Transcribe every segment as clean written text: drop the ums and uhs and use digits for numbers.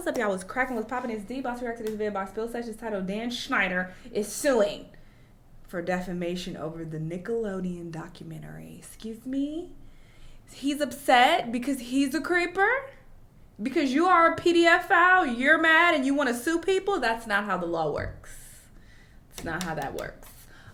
up, y'all? Was cracking, was popping. It's D-Boss react to this vid box bill session titled Dan Schneider is suing for defamation over the Nickelodeon documentary. Excuse me? He's upset because he's a creeper? Because you are a PDF file, you're mad and you want to sue people? That's not how the law works. It's not how that works.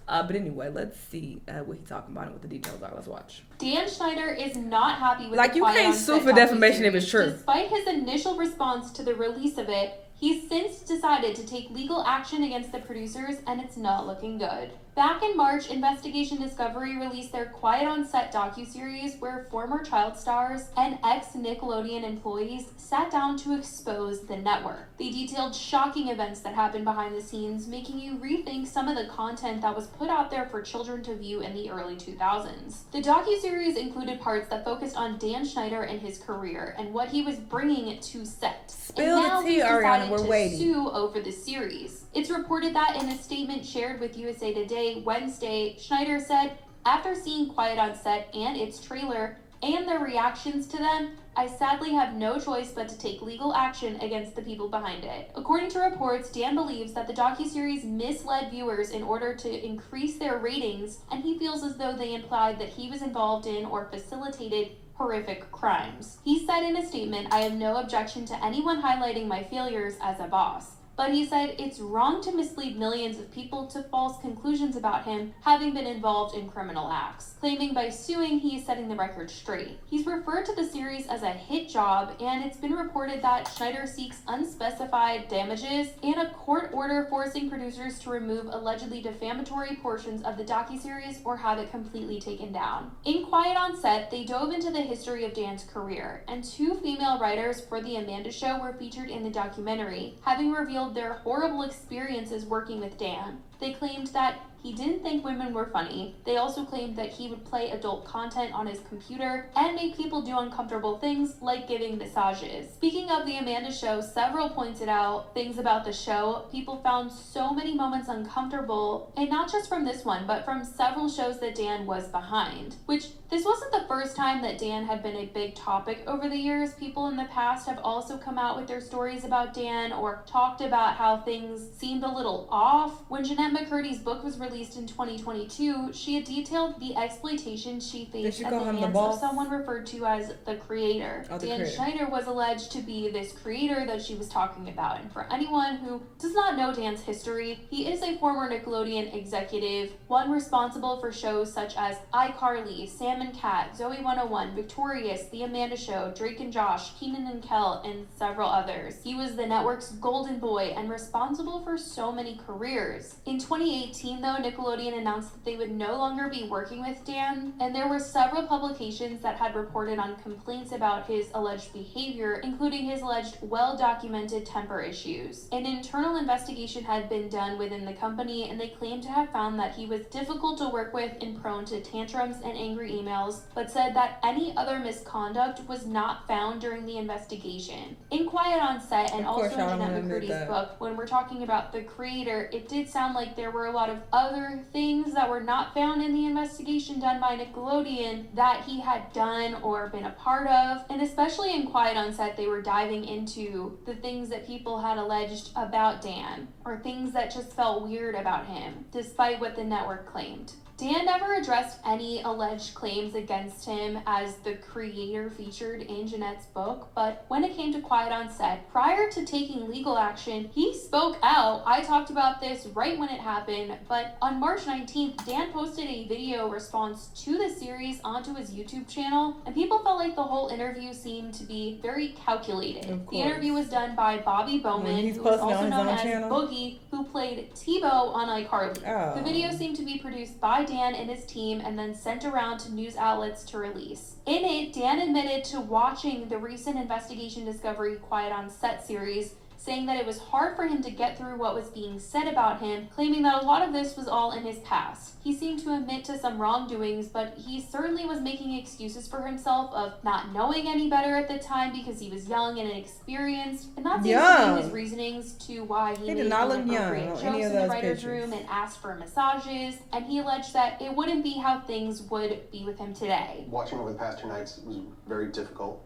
But anyway, let's see what he's talking about and what the details are. Let's watch. Dan Schneider is not happy with you can't sue for defamation if it's true. Despite his initial response to the release of it, he's since decided to take legal action against the producers, and it's not looking good. Back in March, Investigation Discovery released their Quiet on Set docuseries where former child stars and ex-Nickelodeon employees sat down to expose the network. They detailed shocking events that happened behind the scenes, making you rethink some of the content that was put out there for children to view in the early 2000s. The docuseries included parts that focused on Dan Schneider and his career and what he was bringing to set. Spill the tea, Ariana. We're waiting. Sue over the series. It's reported that in a statement shared with USA Today Wednesday, Schneider said, "After seeing Quiet on Set and its trailer and their reactions to them, I sadly have no choice but to take legal action against the people behind it." According to reports, Dan believes that the docuseries misled viewers in order to increase their ratings, and he feels as though they implied that he was involved in or facilitated horrific crimes. He said in a statement, "I have no objection to anyone highlighting my failures as a boss." But he said it's wrong to mislead millions of people to false conclusions about him having been involved in criminal acts, claiming by suing he is setting the record straight. He's referred to the series as a hit job, and it's been reported that Schneider seeks unspecified damages and a court order forcing producers to remove allegedly defamatory portions of the docuseries or have it completely taken down. In Quiet on Set, they dove into the history of Dan's career, and 2 female writers for The Amanda Show were featured in the documentary, having revealed their horrible experiences working with Dan. They claimed that he didn't think women were funny. They also claimed that he would play adult content on his computer and make people do uncomfortable things like giving massages. Speaking of The Amanda Show, several pointed out things about the show. People found so many moments uncomfortable, and not just from this one, but from several shows that Dan was behind. Which, this wasn't the first time that Dan had been a big topic over the years. People in the past have also come out with their stories about Dan or talked about how things seemed a little off. When Jeanette McCurdy's book was released in 2022, she had detailed the exploitation she faced at the hands of someone referred to as the creator. Dan Schneider was alleged to be this creator that she was talking about. And for anyone who does not know Dan's history, he is a former Nickelodeon executive, one responsible for shows such as iCarly, Sam and Cat, Zoe 101, Victorious, The Amanda Show, Drake and Josh, Keenan and Kel, and several others. He was the network's golden boy and responsible for so many careers. In 2018, though, Nickelodeon announced that they would no longer be working with Dan, and there were several publications that had reported on complaints about his alleged behavior, including his alleged well-documented temper issues. An internal investigation had been done within the company, and they claimed to have found that he was difficult to work with and prone to tantrums and angry emails, but said that any other misconduct was not found during the investigation. In Quiet on Set, and also in Jeanette McCurdy's book, when we're talking about the creator, it did sound like there were a lot of other things that were not found in the investigation done by Nickelodeon that he had done or been a part of. And especially in Quiet on Set, they were diving into the things that people had alleged about Dan, or things that just felt weird about him, despite what the network claimed. Dan never addressed any alleged claims against him as the creator featured in Jeanette's book, but when it came to Quiet on Set, prior to taking legal action, he spoke out. I talked about this right when it happened, but on March 19th, Dan posted a video response to the series onto his YouTube channel, and people felt like the whole interview seemed to be very calculated. The interview was done by Bobby Bowman, who was also known as Boogie, who played Tebow on iCarly. The video seemed to be produced by Dan and his team and then sent around to news outlets to release. In it, Dan admitted to watching the recent Investigation Discovery Quiet on Set series, saying that it was hard for him to get through what was being said about him, claiming that a lot of this was all in his past. He seemed to admit to some wrongdoings, but he certainly was making excuses for himself of not knowing any better at the time because he was young and inexperienced, and that seems to be his reasonings to why he made inappropriate jokes in the writer's room and asked for massages, and he alleged that it wouldn't be how things would be with him today. Watching over the past 2 nights was very difficult,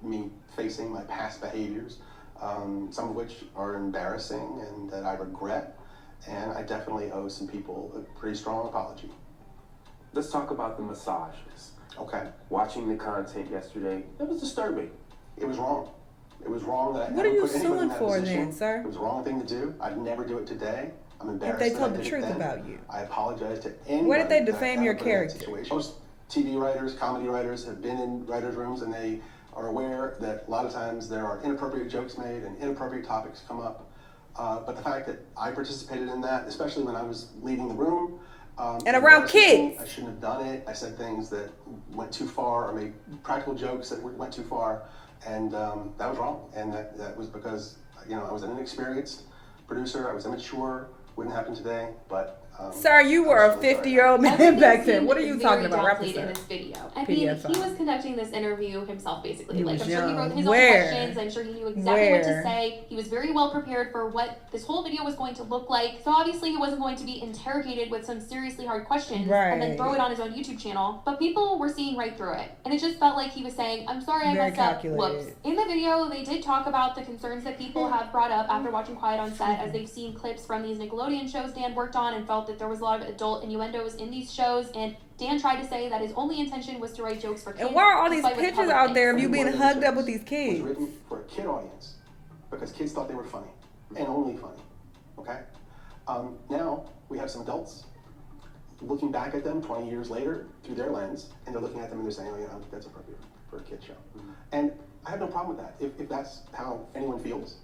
me facing my past behaviors. some of which are embarrassing and that I regret, and I definitely owe some people a pretty strong apology. Let's talk about the massages. Okay. Watching the content yesterday, it was disturbing. It was wrong. It was wrong that I What are ever you put anybody in suing that for position. then, sir? It was the wrong thing to do. I'd never do it today. I'm embarrassed. If they told that I the did it truth then. about you. I apologize to anyone. Where did they that defame I your ever put in that character? situation. Most TV writers, comedy writers have been in writers' rooms, and they are aware that a lot of times there are inappropriate jokes made and inappropriate topics come up. But the fact that I participated in that, especially when I was leading the room, and around kids, I shouldn't have done it. I said things that went too far, or made practical jokes that went too far, and that was wrong. And that was because, you know, I was an inexperienced producer. I was immature. Wouldn't happen today, but. Sir, you were a 50-year-old man back then. What are you talking about? Downplayed in this video. I mean, he was conducting this interview himself, basically. Like, I'm sure he wrote his own questions. I'm sure he knew exactly what to say. He was very well prepared for what this whole video was going to look like. So obviously, he wasn't going to be interrogated with some seriously hard questions and then throw it on his own YouTube channel. But people were seeing right through it, and it just felt like he was saying, "I'm sorry, I messed up. Whoops." In the video, they did talk about the concerns that people have brought up after watching Quiet on Set, as they've seen clips from these Nickelodeon shows Dan worked on and felt that there was a lot of adult innuendos in these shows, and Dan tried to say that his only intention was to write jokes for kids. And why are all these pictures out there of you being hugged up with these kids? It was written for a kid audience because kids thought they were funny and only funny. Okay. Now we have some adults looking back at them 20 years later through their lens, and they're looking at them and they're saying, "Oh, yeah, that's appropriate for a kid show." And I have no problem with that. If that's how anyone feels.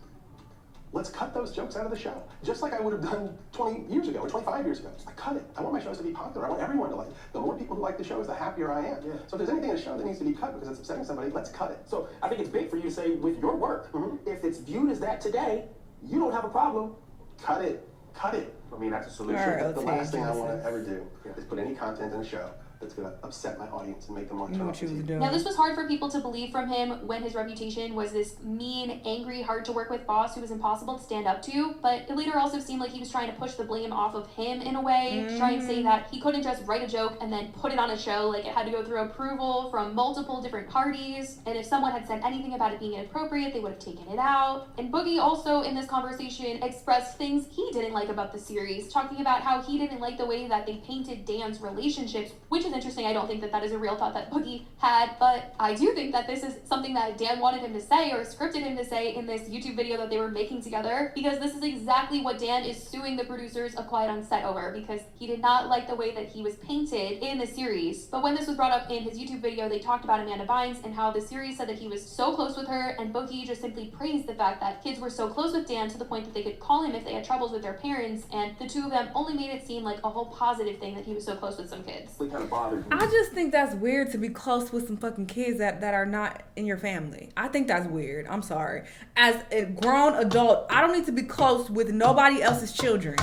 Let's cut those jokes out of the show. Just like I would have done 20 years ago or 25 years ago. I cut it. I want my shows to be popular. I want everyone to like it. The more people who like the shows, the happier I am. Yeah. So if there's anything in a show that needs to be cut because it's upsetting somebody, let's cut it. So I think it's big for you to say with your work, if it's viewed as that today, you don't have a problem. Cut it. Cut it. I mean, that's a solution. That's the last thing I want to ever do is put any content in a show that's going to upset my audience and make them want to turn off the TV. Now, this was hard for people to believe from him when his reputation was this mean, angry, hard-to-work-with boss who was impossible to stand up to, but it later also seemed like he was trying to push the blame off of him in a way, to try and say that he couldn't just write a joke and then put it on a show, like it had to go through approval from multiple different parties, and if someone had said anything about it being inappropriate, they would have taken it out. And Boogie also, in this conversation, expressed things he didn't like about the series, talking about how he didn't like the way that they painted Dan's relationships, which is interesting. I don't think that is a real thought that Boogie had, but I do think that this is something that Dan wanted him to say or scripted him to say in this YouTube video that they were making together, because this is exactly what Dan is suing the producers of Quiet on Set over, because he did not like the way that he was painted in the series. But when this was brought up in his YouTube video, they talked about Amanda Bynes and how the series said that he was so close with her, and Boogie just simply praised the fact that kids were so close with Dan to the point that they could call him if they had troubles with their parents, and the two of them only made it seem like a whole positive thing that he was so close with some kids. It kind of bothered me. I just think that's weird to be close with some fucking kids that are not in your family. I think that's weird. I'm sorry. As a grown adult, I don't need to be close with nobody else's children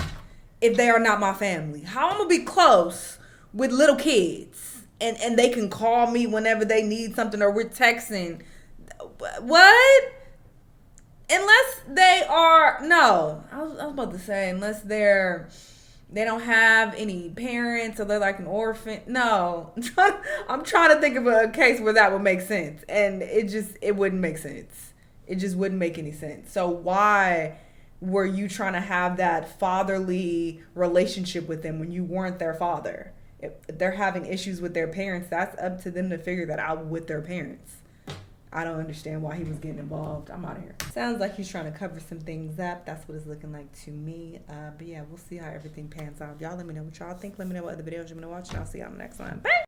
if they are not my family. How I'm gonna be close with little kids and they can call me whenever they need something or we're texting? What? Unless they are, no. I was about to say, unless they don't have any parents or they're like an orphan. No. I'm trying to think of a case where that would make sense. And it wouldn't make sense. It just wouldn't make any sense. So why were you trying to have that fatherly relationship with them when you weren't their father? If they're having issues with their parents, that's up to them to figure that out with their parents. I don't understand why he was getting involved. I'm out of here. Sounds like he's trying to cover some things up. That's what it's looking like to me. But yeah, we'll see how everything pans out. Y'all let me know what y'all think. Let me know what other videos you want to watch, and I'll see y'all on the next one. Bye!